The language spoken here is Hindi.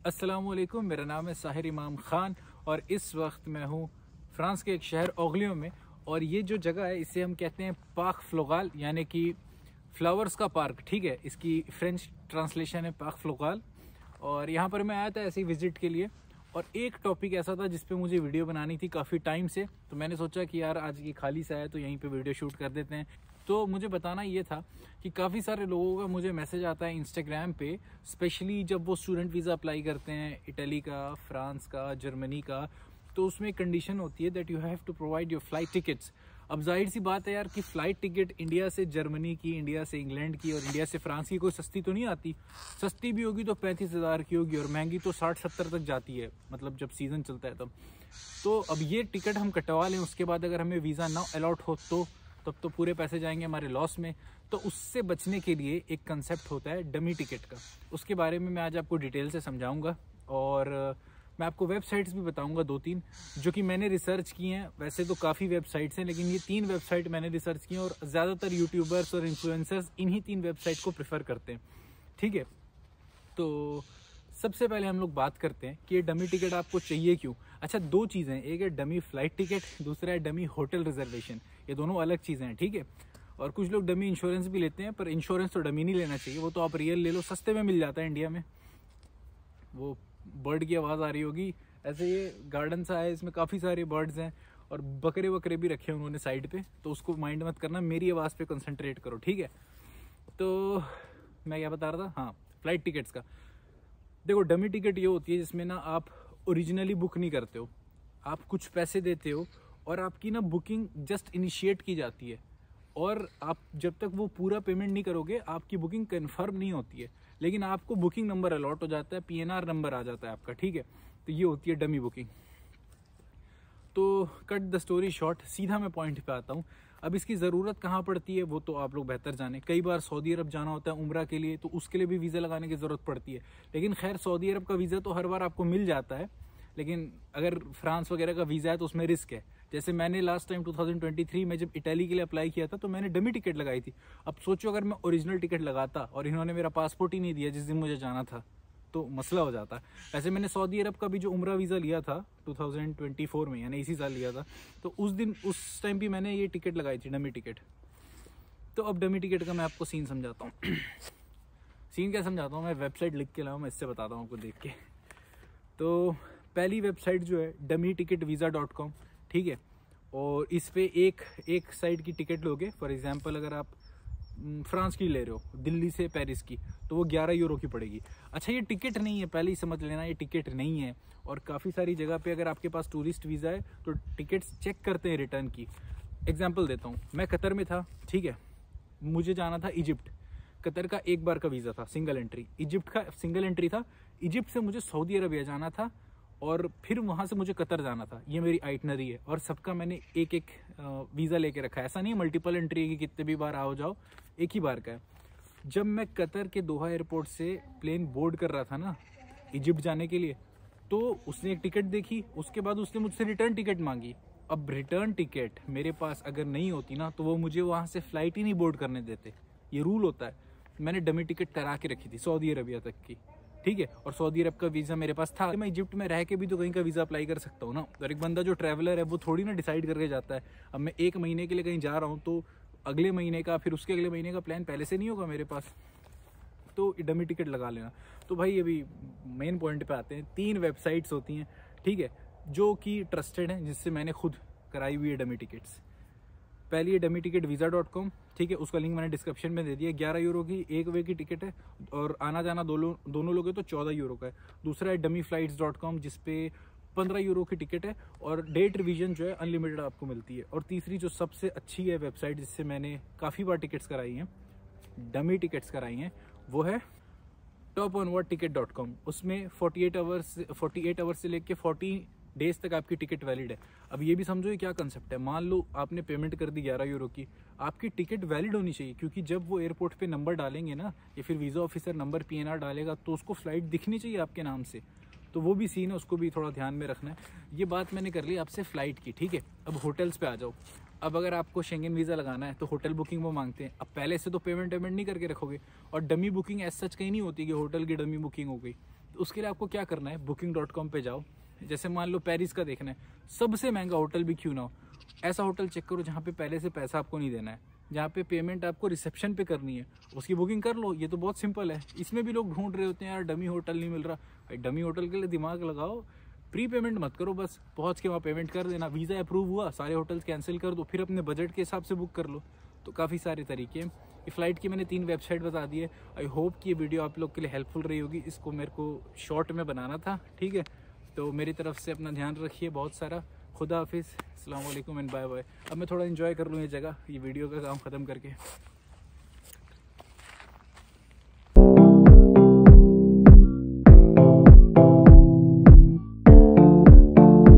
अस्सलामुअलैकुम, मेरा नाम है साहिर इमाम खान और इस वक्त मैं हूँ फ्रांस के एक शहर ओगलियो में। और ये जो जगह है इसे हम कहते हैं पार्क फ्लोगाल, यानी कि फ्लावर्स का पार्क। ठीक है, इसकी फ्रेंच ट्रांसलेशन है पार्क फ्लोगाल। और यहाँ पर मैं आया था ऐसे ही विजिट के लिए, और एक टॉपिक ऐसा था जिस पे मुझे वीडियो बनानी थी काफ़ी टाइम से। तो मैंने सोचा कि यार आज ये खाली सा है तो यहीं पे वीडियो शूट कर देते हैं। तो मुझे बताना ये था कि काफ़ी सारे लोगों का मुझे मैसेज आता है इंस्टाग्राम पे, स्पेशली जब वो स्टूडेंट वीज़ा अप्लाई करते हैं इटली का, फ्रांस का, जर्मनी का। तो उसमें एक कंडीशन होती है that you have to provide your flight tickets. अब जाहिर सी बात है यार कि फ़्लाइट टिकट इंडिया से जर्मनी की, इंडिया से इंग्लैंड की और इंडिया से फ्रांस की कोई सस्ती तो नहीं आती। सस्ती भी होगी तो 35,000 की होगी और महंगी तो 60-70 तक जाती है, मतलब जब सीज़न चलता है तब। तो अब ये टिकट हम कटवा लें, उसके बाद अगर हमें वीज़ा ना अलॉट हो तो तब तो पूरे पैसे जाएंगे हमारे लॉस में। तो उससे बचने के लिए एक कंसेप्ट होता है डमी टिकट का। उसके बारे में मैं आज आपको डिटेल से समझाऊंगा और मैं आपको वेबसाइट्स भी बताऊंगा 2-3 जो कि मैंने रिसर्च की हैं। वैसे तो काफ़ी वेबसाइट्स हैं, लेकिन ये 3 वेबसाइट मैंने रिसर्च की हैं और ज़्यादातर यूट्यूबर्स और इन्फ्लुएंसर्स इन्हीं 3 वेबसाइट को प्रेफर करते हैं। ठीक है, तो सबसे पहले हम लोग बात करते हैं कि ये डमी टिकट आपको चाहिए क्यों। अच्छा, 2 चीज़ें हैं, एक है डमी फ्लाइट टिकट, दूसरा है डमी होटल रिजर्वेशन। ये दोनों अलग चीज़ें हैं, ठीक है। और कुछ लोग डमी इंश्योरेंस भी लेते हैं, पर इंश्योरेंस तो डमी नहीं लेना चाहिए, वो तो आप रियल ले लो, सस्ते में मिल जाता है इंडिया में। वो बर्ड की आवाज़ आ रही होगी, ऐसे ये गार्डन सा है, इसमें काफ़ी सारे बर्ड्स हैं और बकरे वकरे भी रखे उन्होंने साइड पे, तो उसको माइंड मत करना, मेरी आवाज़ पे कंसंट्रेट करो, ठीक है। तो मैं क्या बता रहा था, हाँ, फ्लाइट टिकट्स का। देखो, डमी टिकट ये होती है जिसमें ना आप ओरिजिनली बुक नहीं करते हो, आप कुछ पैसे देते हो और आपकी ना बुकिंग जस्ट इनिशिएट की जाती है, और आप जब तक वो पूरा पेमेंट नहीं करोगे आपकी बुकिंग कंफर्म नहीं होती है, लेकिन आपको बुकिंग नंबर अलॉट हो जाता है, पीएनआर नंबर आ जाता है आपका, ठीक है। तो ये होती है डमी बुकिंग। तो कट द स्टोरी शॉर्ट, सीधा मैं पॉइंट पे आता हूँ। अब इसकी ज़रूरत कहाँ पड़ती है वो तो आप लोग बेहतर जाने। कई बार सऊदी अरब जाना होता है उम्रा के लिए, तो उसके लिए भी वीज़ा लगाने की ज़रूरत पड़ती है। लेकिन खैर, सऊदी अरब का वीज़ा तो हर बार आपको मिल जाता है, लेकिन अगर फ्रांस वगैरह का वीज़ा है तो उसमें रिस्क है। जैसे मैंने लास्ट टाइम 2023 में जब इटली के लिए अप्लाई किया था तो मैंने डमी टिकट लगाई थी। अब सोचो अगर मैं ओरिजिनल टिकट लगाता और इन्होंने मेरा पासपोर्ट ही नहीं दिया जिस दिन मुझे जाना था, तो मसला हो जाता। वैसे मैंने सऊदी अरब का भी जो उम्रा वीज़ा लिया था 2024 में, यानी इसी साल लिया था, तो उस टाइम भी मैंने ये टिकट लगाई थी, डमी टिकट। तो अब डमी टिकट का मैं आपको सीन समझाता हूँ। सीन क्या समझाता हूँ, मैं वेबसाइट लिख के लाऊँ, मैं इससे बताता हूँ आपको देख के। तो पहली वेबसाइट जो है dummyticketVisa.com, ठीक है। और इस पे एक साइड की टिकट लोगे, फॉर एग्जांपल अगर आप फ्रांस की ले रहे हो, दिल्ली से पेरिस की, तो वो 11 यूरो की पड़ेगी। अच्छा, ये टिकट नहीं है, पहले ही समझ लेना, ये टिकट नहीं है। और काफ़ी सारी जगह पे अगर आपके पास टूरिस्ट वीज़ा है तो टिकट्स चेक करते हैं रिटर्न की। एग्जाम्पल देता हूँ, मैं कतर में था, ठीक है, मुझे जाना था इजिप्ट। कतर का एक बार का वीज़ा था, सिंगल एंट्री। इजिप्ट का सिंगल एंट्री था, इजिप्ट से मुझे सऊदी अरबिया जाना था और फिर वहाँ से मुझे कतर जाना था। ये मेरी आइटनरी है और सबका मैंने एक एक वीज़ा लेके रखा है। ऐसा नहीं मल्टीपल एंट्री है कि कितने भी बार आओ जाओ, एक ही बार का है। जब मैं कतर के दोहा एयरपोर्ट से प्लेन बोर्ड कर रहा था ना इजिप्ट जाने के लिए, तो उसने एक टिकट देखी, उसके बाद उसने मुझसे रिटर्न टिकट मांगी। अब रिटर्न टिकट मेरे पास अगर नहीं होती ना तो वो मुझे वहाँ से फ़्लाइट ही नहीं बोर्ड करने देते, ये रूल होता है। मैंने डमी टिकट करा के रखी थी सऊदी अरबिया तक की, ठीक है। और सऊदी अरब का वीज़ा मेरे पास था, मैं इजिप्ट में रह के भी तो कहीं का वीज़ा अप्लाई कर सकता हूँ ना। और एक बंदा जो ट्रैवलर है वो थोड़ी ना डिसाइड करके जाता है। अब मैं 1 महीने के लिए कहीं जा रहा हूँ तो अगले महीने का, फिर उसके अगले महीने का प्लान पहले से नहीं होगा मेरे पास, तो डमी टिकट लगा लेना। तो भाई अभी मेन पॉइंट पे आते हैं। 3 वेबसाइट्स होती हैं, ठीक है, जो कि ट्रस्टेड हैं, जिससे मैंने खुद कराई हुई है डमी टिकट्स। पहली है dummyticketVisa.com, ठीक है, उसका लिंक मैंने डिस्क्रिप्शन में दे दिया। 11 यूरो की एक वे की टिकट है और आना जाना दोनों लोग हैं तो 14 यूरो का है। दूसरा है dummyflights.com, जिसपे 15 यूरो की टिकट है और डेट रिवीजन जो है अनलिमिटेड आपको मिलती है। और तीसरी जो सबसे अच्छी है वेबसाइट, जिससे मैंने काफ़ी बार टिकट्स कराई हैं, डमी टिकट्स कराई हैं, वो है toponwardticket.com। उसमें 48 आवर्स से लेके 40 डेज तक आपकी टिकट वैलिड है। अब ये भी समझो ये क्या कंसेप्ट है। मान लो आपने पेमेंट कर दी 11 यूरो की, आपकी टिकट वैलिड होनी चाहिए, क्योंकि जब वो एयरपोर्ट पे नंबर डालेंगे ना, या फिर वीज़ा ऑफिसर नंबर पीएनआर डालेगा, तो उसको फ्लाइट दिखनी चाहिए आपके नाम से। तो वो भी सीन है, उसको भी थोड़ा ध्यान में रखना है। ये बात मैंने कर ली आपसे फ़्लाइट की, ठीक है। अब होटल्स पे आ जाओ। अब अगर आपको शेंगन वीज़ा लगाना है तो होटल बुकिंग वो मांगते हैं। अब पहले से तो पेमेंट नहीं करके रखोगे, और डमी बुकिंग एज सच कहीं नहीं होती कि होटल की डमी बुकिंग हो गई। तो उसके लिए आपको क्या करना है, booking.com पे जाओ। जैसे मान लो पेरिस का देखना है, सबसे महंगा होटल भी क्यों ना हो, ऐसा होटल चेक करो जहाँ पे पहले से पैसा आपको नहीं देना है, जहाँ पे पेमेंट आपको रिसेप्शन पे करनी है, उसकी बुकिंग कर लो। ये तो बहुत सिंपल है। इसमें भी लोग ढूंढ रहे होते हैं यार डमी होटल नहीं मिल रहा। भाई डमी होटल के लिए दिमाग लगाओ, प्री पेमेंट मत करो, बस पहुँच के वहाँ पेमेंट कर देना, वीज़ा अप्रूव हुआ, सारे होटल्स कैंसिल कर दो, फिर अपने बजट के हिसाब से बुक कर लो। तो काफ़ी सारे तरीके हैं। ये फ़्लाइट की मैंने 3 वेबसाइट बता दी है। आई होप कि ये वीडियो आप लोग के लिए हेल्पफुल रही होगी। इसको मेरे को शॉर्ट में बनाना था, ठीक है। तो मेरी तरफ से अपना ध्यान रखिए बहुत सारा। खुदा हाफिज़, अस्सलाम वालेकुम एंड बाय बाय। अब मैं थोड़ा एंजॉय कर लूँ ये जगह, ये वीडियो का काम ख़त्म करके।